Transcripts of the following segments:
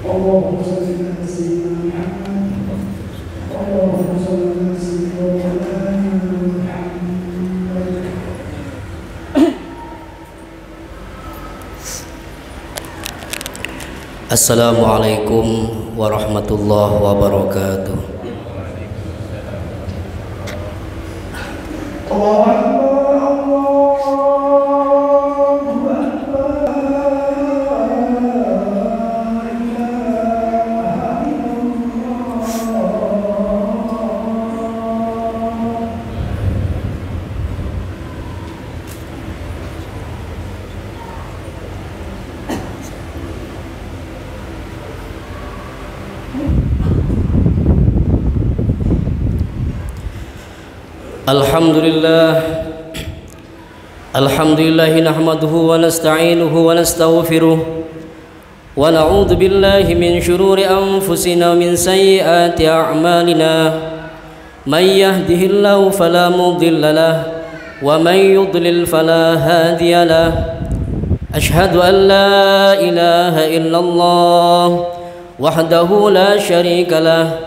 اللهم صل على سيدنا محمد اللهم صل على سيدنا محمد. Assalamualaikum warahmatullahi wabarakatuh. Alhamdulillah nahmaduhu wa nasta'inuhu wa nastaghfiruh wa na'udzu billahi min shururi anfusina wa min sayyiati a'malina may yahdihillahu fala mudilla lahu wa may yudlil fala hadiya lahu ashhadu an la ilaha illallah wahdahu la syarika lahu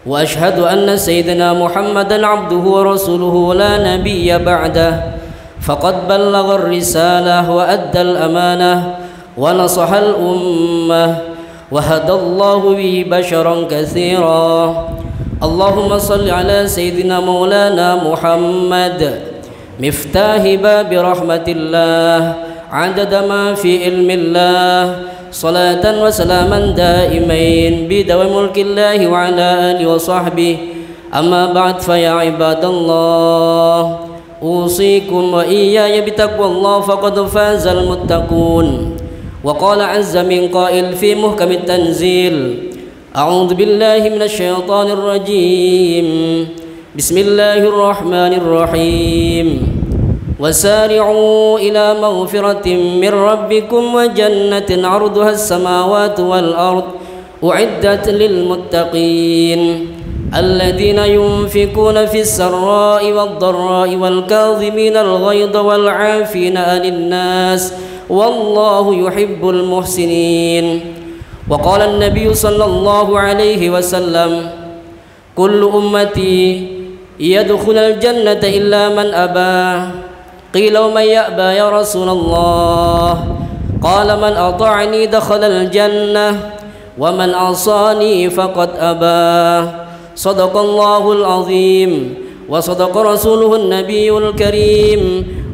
وأشهد أن سيدنا محمدًا عبده ورسوله لا نبي بعده فقد بلغ الرسالة وأدى الأمانة ونصح الأمة وهدى الله به بشرا كثيرا اللهم صل على سيدنا مولانا محمد مفتاح باب رحمة الله عدد ما في علم الله صلاة وسلاما دائمين بدوام ملك الله وعلى آله وصحبه أما بعد فيا عباد الله أوصيكم وإياي بتقوى الله فقد فاز المتقون وقال عز من قائل في محكم التنزيل أعوذ بالله من الشيطان الرجيم بسم الله الرحمن الرحيم وسارعوا إلى مغفرة من ربكم وجنة عرضها السماوات والأرض أعدت للمتقين الذين ينفقون في السراء والضراء والكاظمين الغيظ والعافين عن الناس والله يحب المحسنين وقال النبي صلى الله عليه وسلم كل أمتي يدخل الجنة إلا من أبى قيل ومن يأبى يا رسول الله قال من أطاعني دخل الجنة ومن عصاني فقد أبى صدق الله العظيم وصدق رسوله النبي الكريم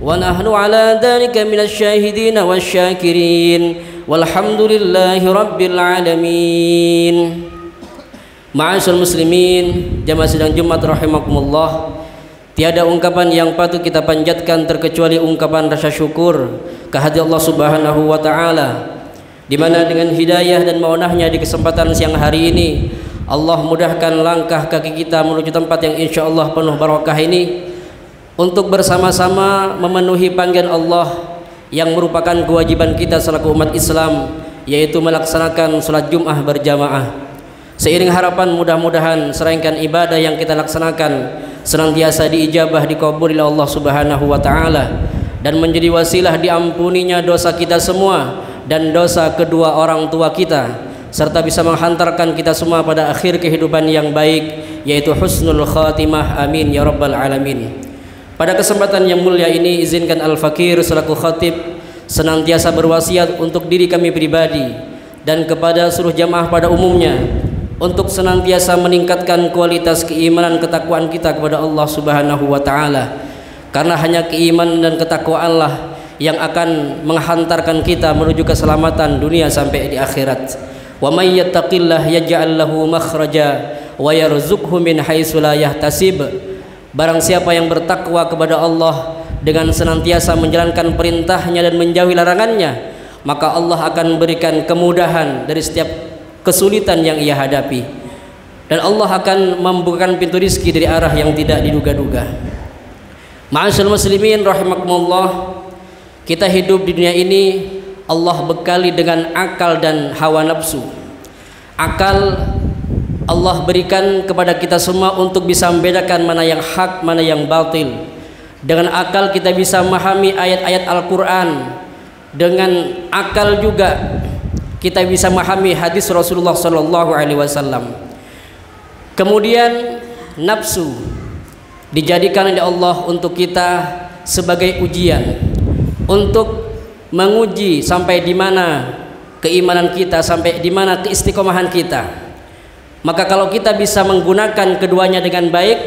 ونحن على ذلك من الشاهدين والشاكرين والحمد لله رب العالمين. Ma'asyiral muslimin, jamaah sidang Jumat rahimakumullah. Tiada ungkapan yang patut kita panjatkan terkecuali ungkapan rasa syukur kehadirat Allah Subhanahu wa taala, di mana dengan hidayah dan maunahnya di kesempatan siang hari ini Allah mudahkan langkah kaki kita menuju tempat yang insyaallah penuh barakah ini untuk bersama-sama memenuhi panggilan Allah yang merupakan kewajiban kita selaku umat Islam, yaitu melaksanakan salat Jumat berjamaah. Seiring harapan mudah-mudahan serangkaian ibadah yang kita laksanakan senantiasa diijabah, dikabul oleh Allah Subhanahu wa taala dan menjadi wasilah diampuninya dosa kita semua dan dosa kedua orang tua kita, serta bisa menghantarkan kita semua pada akhir kehidupan yang baik, yaitu husnul khatimah. Amin ya rabbal alamin. Pada kesempatan yang mulia ini izinkan Al-Fakir selaku khatib senantiasa berwasiat untuk diri kami pribadi dan kepada seluruh jamaah pada umumnya untuk senantiasa meningkatkan kualitas keimanan ketakwaan kita kepada Allah Subhanahu wa taala, karena hanya keimanan dan ketakwaan yang akan menghantarkan kita menuju keselamatan dunia sampai di akhirat. Wa may yattaqillah yaj'al lahu makhraja wa yarzuqhu min haitsu la yahtasib. Barang siapa yang bertakwa kepada Allah dengan senantiasa menjalankan perintahnya dan menjauhi larangannya, maka Allah akan berikan kemudahan dari setiap kesulitan yang ia hadapi, dan Allah akan membukakan pintu rizki dari arah yang tidak diduga-duga. Ma'asyiral muslimin rahimakumullah, kita hidup di dunia ini Allah bekali dengan akal dan hawa nafsu. Akal Allah berikan kepada kita semua untuk bisa membedakan mana yang hak, mana yang batil. Dengan akal kita bisa memahami ayat-ayat Al-Quran. Dengan akal juga kita bisa memahami hadis Rasulullah Sallallahu Alaihi Wasallam. Kemudian nafsu dijadikan oleh Allah untuk kita sebagai ujian, untuk menguji sampai di mana keimanan kita, sampai di mana keistiqomahan kita. Maka kalau kita bisa menggunakan keduanya dengan baik,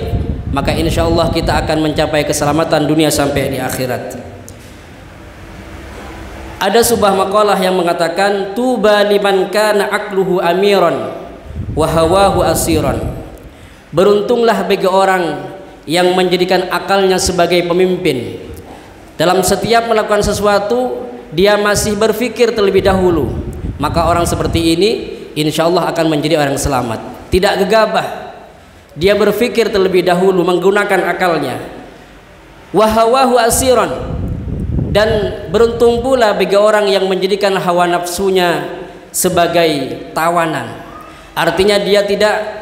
maka insya Allah kita akan mencapai keselamatan dunia sampai di akhirat. Ada sebuah makalah yang mengatakan, tuba liman kana aqluhu amiran wa hawahu asiran. Beruntunglah bagi orang yang menjadikan akalnya sebagai pemimpin. Dalam setiap melakukan sesuatu dia masih berpikir terlebih dahulu. Maka orang seperti ini insya Allah akan menjadi orang selamat. Tidak gegabah, dia berpikir terlebih dahulu menggunakan akalnya. Wa hawahu asiran. Dan beruntung pula bagi orang yang menjadikan hawa nafsunya sebagai tawanan. Artinya dia tidak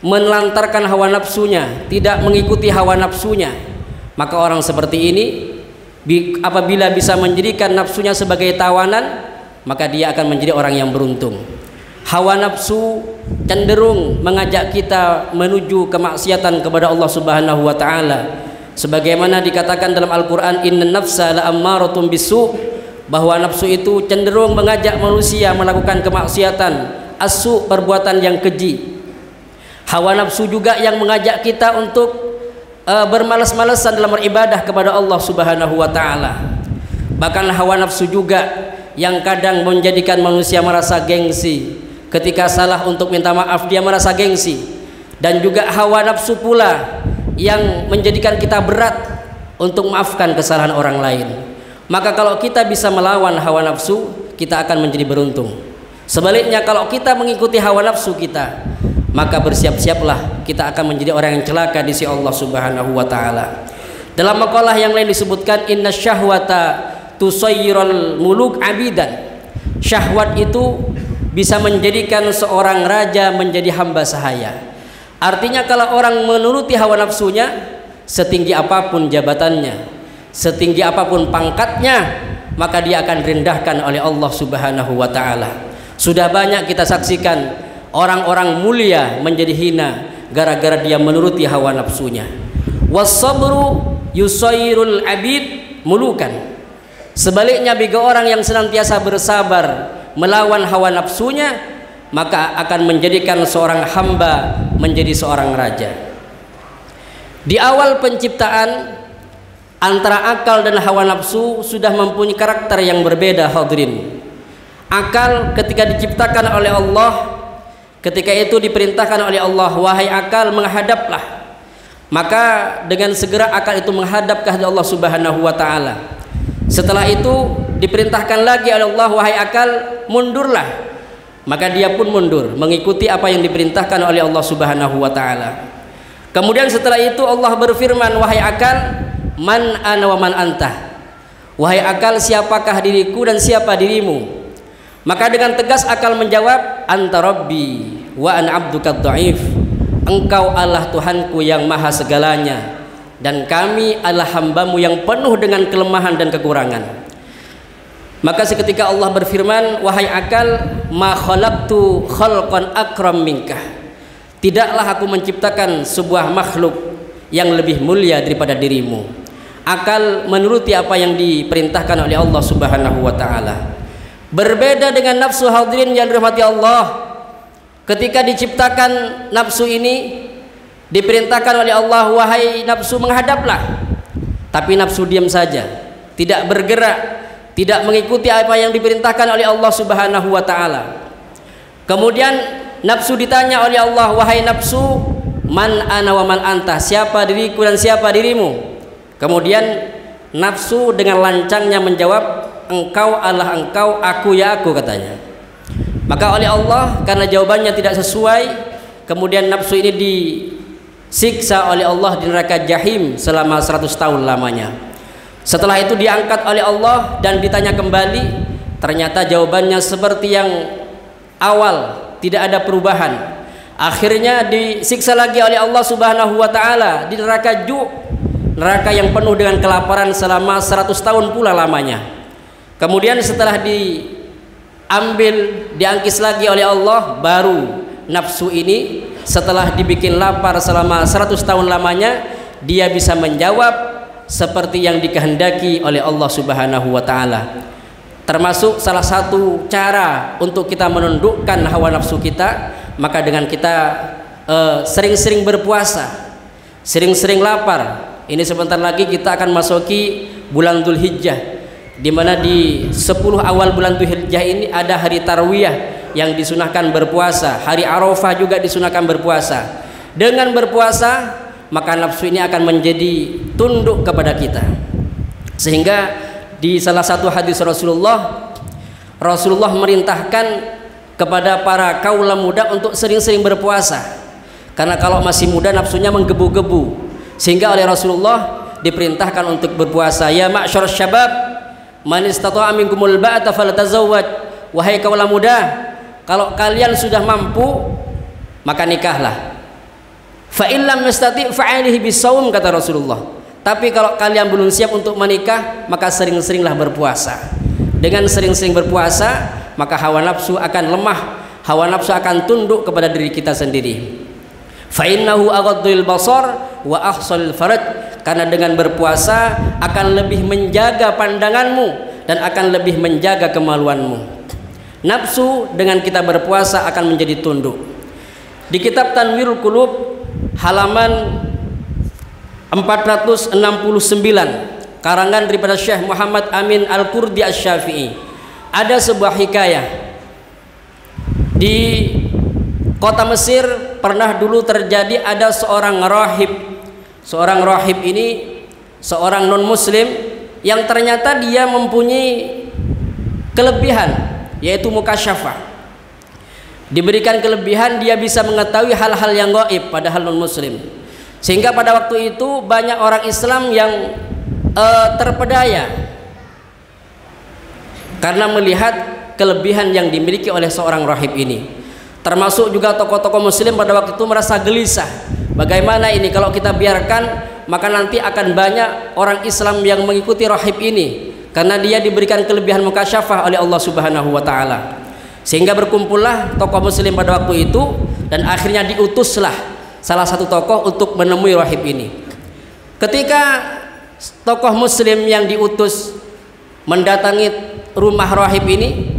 menelantarkan hawa nafsunya, tidak mengikuti hawa nafsunya. Maka orang seperti ini apabila bisa menjadikan nafsunya sebagai tawanan, maka dia akan menjadi orang yang beruntung. Hawa nafsu cenderung mengajak kita menuju kemaksiatan kepada Allah Subhanahu wa taala. Sebagaimana dikatakan dalam Al-Quran, inna nafsa la ammaratun bisu, bahwa nafsu itu cenderung mengajak manusia melakukan kemaksiatan, asu, perbuatan yang keji. Hawa nafsu juga yang mengajak kita untuk bermalas-malasan dalam beribadah kepada Allah Subhanahu wa taala. Bahkan hawa nafsu juga yang kadang menjadikan manusia merasa gengsi. Ketika salah untuk minta maaf dia merasa gengsi. Dan juga hawa nafsu pula yang menjadikan kita berat untuk maafkan kesalahan orang lain. Maka kalau kita bisa melawan hawa nafsu, kita akan menjadi beruntung. Sebaliknya kalau kita mengikuti hawa nafsu kita, maka bersiap-siaplah kita akan menjadi orang yang celaka di sisi Allah Subhanahu wa taala. Dalam makalah yang lain disebutkan, inna syahwata tusayyirul muluk abidan. Syahwat itu bisa menjadikan seorang raja menjadi hamba sahaya. Artinya kalau orang menuruti hawa nafsunya, setinggi apapun jabatannya, setinggi apapun pangkatnya, maka dia akan direndahkan oleh Allah Subhanahu wa taala. Sudah banyak kita saksikan orang-orang mulia menjadi hina gara-gara dia menuruti hawa nafsunya. Was-sabru yusairul abid mulukan. Sebaliknya bagi orang yang senantiasa bersabar melawan hawa nafsunya, maka akan menjadikan seorang hamba menjadi seorang raja. Di awal penciptaan, antara akal dan hawa nafsu sudah mempunyai karakter yang berbeda, hadirin. Akal ketika diciptakan oleh Allah, ketika itu diperintahkan oleh Allah, wahai akal menghadaplah. Maka dengan segera akal itu menghadap ke hadapan Allah Subhanahu wa taala. Setelah itu diperintahkan lagi oleh Allah, wahai akal mundurlah. Maka dia pun mundur mengikuti apa yang diperintahkan oleh Allah Subhanahu wa taala. Kemudian setelah itu Allah berfirman, wahai akal, man ana wa man anta. Wahai akal, siapakah diriku dan siapa dirimu? Maka dengan tegas akal menjawab, anta rabbi wa ana abduka dhaif. Engkau Allah Tuhanku yang maha segalanya, dan kami adalah hambamu yang penuh dengan kelemahan dan kekurangan. Maka seketika Allah berfirman, wahai akal, ma khalaqtu khalqan akram minkah. Tidaklah aku menciptakan sebuah makhluk yang lebih mulia daripada dirimu. Akal menuruti apa yang diperintahkan oleh Allah Subhanahu wa taala. Berbeda dengan nafsu, hadirin yang dirahmati Allah. Ketika diciptakan nafsu ini, diperintahkan oleh Allah, wahai nafsu menghadaplah. Tapi nafsu diam saja, tidak bergerak, tidak mengikuti apa yang diperintahkan oleh Allah Subhanahu wa taala. Kemudian nafsu ditanya oleh Allah, wahai nafsu, man ana wa man anta. Siapa diriku dan siapa dirimu? Kemudian nafsu dengan lancangnya menjawab, engkau adalah engkau, aku ya aku, katanya. Maka oleh Allah, karena jawabannya tidak sesuai, kemudian nafsu ini disiksa oleh Allah di neraka Jahim selama 100 tahun lamanya. Setelah itu diangkat oleh Allah dan ditanya kembali, ternyata jawabannya seperti yang awal, tidak ada perubahan. Akhirnya disiksa lagi oleh Allah Subhanahu wa taala di neraka neraka yang penuh dengan kelaparan selama 100 tahun pula lamanya. Kemudian setelah ambil, diangkis lagi oleh Allah, baru nafsu ini setelah dibikin lapar selama 100 tahun lamanya, dia bisa menjawab seperti yang dikehendaki oleh Allah Subhanahu wa taala. Termasuk salah satu cara untuk kita menundukkan hawa nafsu kita, maka dengan kita sering-sering berpuasa, sering-sering lapar. Ini sebentar lagi kita akan masuki bulan Dzulhijjah, di mana di 10 awal bulan Dzulhijjah ini ada hari Tarwiyah yang disunahkan berpuasa, hari Arafah juga disunahkan berpuasa. Dengan berpuasa maka nafsu ini akan menjadi tunduk kepada kita. Sehingga di salah satu hadis Rasulullah merintahkan kepada para kaula muda untuk sering-sering berpuasa, karena kalau masih muda nafsunya menggebu-gebu, sehingga oleh Rasulullah diperintahkan untuk berpuasa. Ya ma'syar syabab, man istata'a minkumul ba'ata falatazawwaj. Wahai kaula muda, kalau kalian sudah mampu maka nikahlah. Fa illam yastati' fa'alihi bisawm, kata Rasulullah. Tapi kalau kalian belum siap untuk menikah, maka sering-seringlah berpuasa. Dengan sering-sering berpuasa, maka hawa nafsu akan lemah, hawa nafsu akan tunduk kepada diri kita sendiri. Fa innahu aghaddul basar wa ahsalul faraj, karena dengan berpuasa akan lebih menjaga pandanganmu dan akan lebih menjaga kemaluanmu. Nafsu dengan kita berpuasa akan menjadi tunduk. Di kitab Tanwirul Qulub halaman 469, karangan daripada Syekh Muhammad Amin Al-Qurdi Asy-Syafi'i, ada sebuah hikayah. Di kota Mesir pernah dulu terjadi ada seorang rahib. Seorang rahib ini seorang non muslim yang ternyata dia mempunyai kelebihan, yaitu mukasyafah. Diberikan kelebihan, dia bisa mengetahui hal-hal yang gaib padahal non muslim. Sehingga pada waktu itu banyak orang Islam yang terpedaya karena melihat kelebihan yang dimiliki oleh seorang rahib ini. Termasuk juga tokoh-tokoh muslim pada waktu itu merasa gelisah. Bagaimana ini kalau kita biarkan, maka nanti akan banyak orang Islam yang mengikuti rahib ini karena dia diberikan kelebihan mukasyafah oleh Allah Subhanahu wa taala. Sehingga berkumpullah tokoh muslim pada waktu itu, dan akhirnya diutuslah salah satu tokoh untuk menemui rahib ini. Ketika tokoh muslim yang diutus mendatangi rumah rahib ini,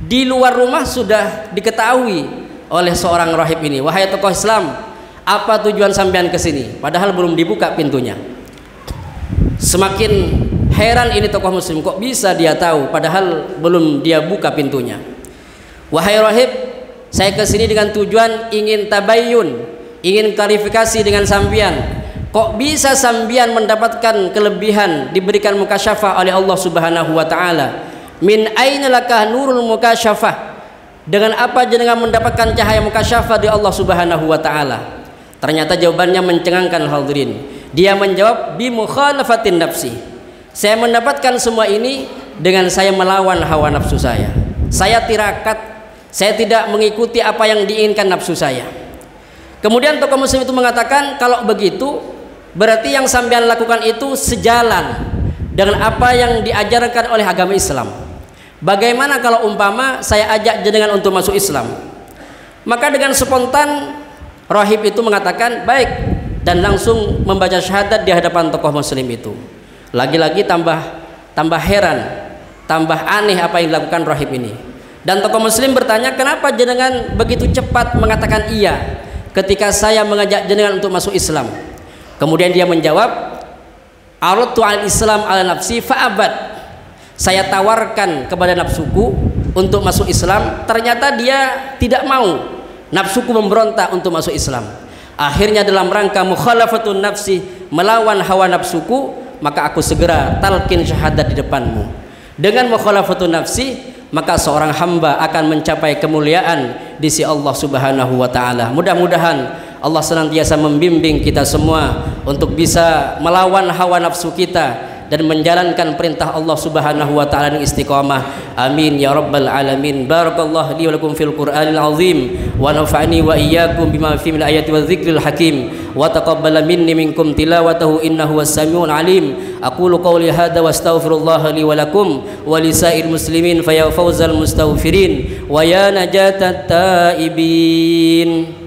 di luar rumah sudah diketahui oleh seorang rahib ini, wahai tokoh Islam, apa tujuan sampean ke sini? Padahal belum dibuka pintunya. Semakin heran ini tokoh muslim, kok bisa dia tahu padahal belum dia buka pintunya. Wahai rahib, saya ke sini dengan tujuan ingin tabayyun, ingin klarifikasi dengan sambian. Kok bisa sambian mendapatkan kelebihan, diberikan mukasyafah oleh Allah Subhanahu wa taala? Min aina lakah nurul mukasyafah? Dengan apa jenengan mendapatkan cahaya mukasyafah dari Allah Subhanahu wa taala? Ternyata jawabannya mencengangkan hadirin. Dia menjawab bi mukhalafatin nafsi. Saya mendapatkan semua ini dengan saya melawan hawa nafsu saya. Saya tirakat, saya tidak mengikuti apa yang diinginkan nafsu saya. Kemudian tokoh muslim itu mengatakan, kalau begitu berarti yang sampean lakukan itu sejalan dengan apa yang diajarkan oleh agama Islam. Bagaimana kalau umpama saya ajak jenengan untuk masuk Islam? Maka dengan spontan rahib itu mengatakan baik, dan langsung membaca syahadat di hadapan tokoh muslim itu. Lagi-lagi tambah heran, tambah aneh apa yang dilakukan rahib ini. Dan tokoh muslim bertanya, kenapa jenengan begitu cepat mengatakan iya ketika saya mengajak jenengan untuk masuk Islam? Kemudian dia menjawab, aradtu al-Islam ala nafsi fa'abad. Saya tawarkan kepada nafsuku untuk masuk Islam, ternyata dia tidak mau. Nafsuku memberontak untuk masuk Islam. Akhirnya dalam rangka mukhalafatun nafsi, melawan hawa nafsuku, maka aku segera talqin syahadat di depanmu. Dengan mukhalafatun nafsi, maka seorang hamba akan mencapai kemuliaan di sisi Allah Subhanahu wa taala. Mudah-mudahan Allah senantiasa membimbing kita semua untuk bisa melawan hawa nafsu kita dan menjalankan perintah Allah Subhanahu wa taala dengan istiqamah. Amin ya rabbal alamin. Barakallahu li wa lakum fil Qur'anil azim wa nafa'ani wa iyyakum bima fihi min ayati wa dzikril hakim wa taqabbala minni minkum tilawatahu innahu was-sami'ul alim. Aqulu qawli hadza wa astaghfirullah li wa lakum wa lisa'il muslimin fa ya fawzal mustaghfirin wa ya najatat taibin.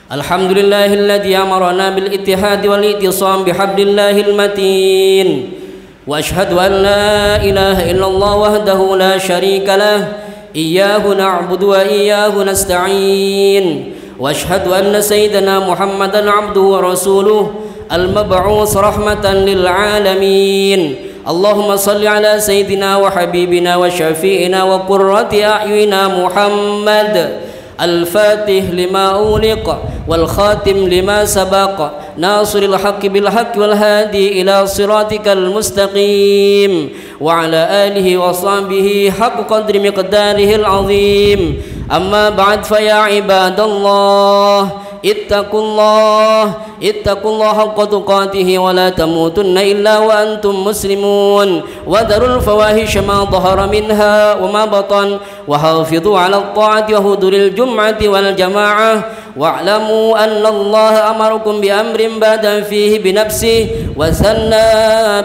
Alhamdulillah alladhi amarna bil ittihad wal ittisam bihablillahil matin wa ashhadu an la ilaha illallah wahdahu la syarika lah iyyahu na'budu wa iyyahu nasta'in wa ashhadu anna sayyidana Muhammadan 'abduhu wa rasuluhu al-mab'uts rahmatan lil alamin. Allahumma salli ala sayyidina wa habibina wa syafi'ina wa qurrati a'yunina Muhammad الفاتح لما أغلق والخاتم لما سبق ناصر الحق بالحق والهادي إلى صراطك المستقيم وعلى آله وصحبه حق قدر مقداره العظيم. أما بعد فيا عباد الله اتقوا الله حق تقاته ولا تموتن إلا وأنتم مسلمون وذروا الفواحش ما ظهر منها وما بطن وحافظوا على الطاعة وحضور الجمعة والجماعة واعلموا أن الله أمركم بأمر بدأ فيه بنفسه وثنى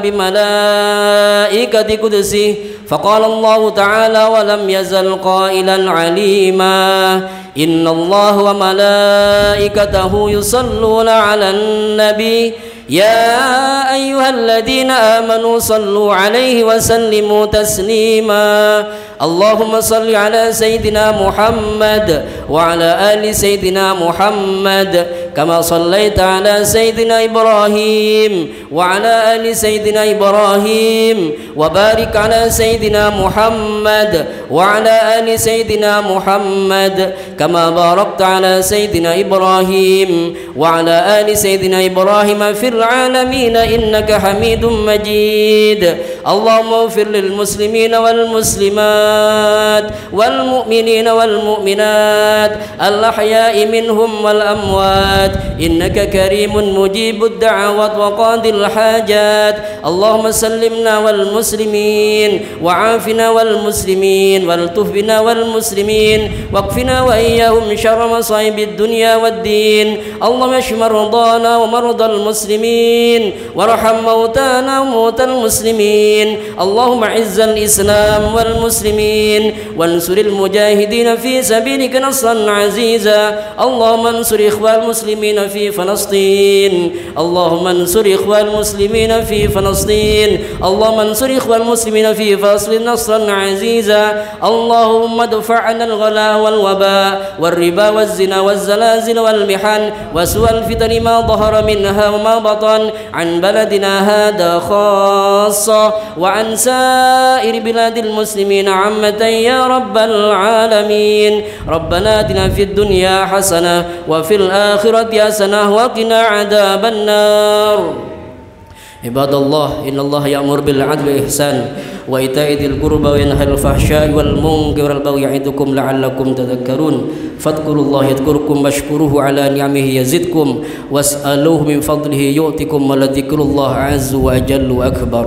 بملائكة قدسه فقال الله تعالى ولم يزل قائلا عليما إن الله وملائكته يصلون على النبي يا أيها الذين آمنوا صلوا عليه وسلموا تسليما. اللهم صل على سيدنا محمد وعلى آل سيدنا محمد كما صليت على سيدنا إبراهيم وعلى آل سيدنا إبراهيم وبارك على سيدنا محمد وعلى آل سيدنا محمد كما باركت على سيدنا إبراهيم وعلى آل سيدنا إبراهيم في العالمين إنك حميد مجيد. اللهم اغفر للمسلمين والمسلمات والمؤمنين والمؤمنات الأحياء منهم والأموات إنك كريم مجيب الدعوات وقاضي الحاجات. اللهم سلمنا والمسلمين وعافنا والمسلمين والطف بنا والمسلمين واكفنا وإياهم شر مصائب الدنيا والدين. اللهم اشف مرضانا ومرضى المسلمين وارحم موتانا وموتى المسلمين. اللهم اعز الإسلام والمسلمين وانصر المجاهدين في سبيلك نصرا عزيزا. اللهم انصر إخوان المسلمين في فلسطين. اللهم انصر إخوان المسلمين في فلسطين. اللهم انصر إخوان المسلمين في فلسطين نصرا عزيزا. اللهم ادفع عنا الغلاء والوباء والربا والزنا والزلازل والمحن وسوء الفتن ما ظهر منها وما بطن عن بلدنا هذا خاصة وعن سائر بلاد المسلمين عامة يا رب العالمين. ربنا آتنا في الدنيا حسنة وفي الآخرة حسنة وقنا عذاب النار. عباد الله إن الله يأمر بالعدل والإحسان وإيتاء ذي القربى وينهى عن الفحشاء والمنكر والبغي يعظكم لعلكم تذكرون. فاذكروا الله يذكركم واشكروه على نعمه يزدكم واسألوه من فضله يؤتكم ولذكر الله عز وجل وأكبر.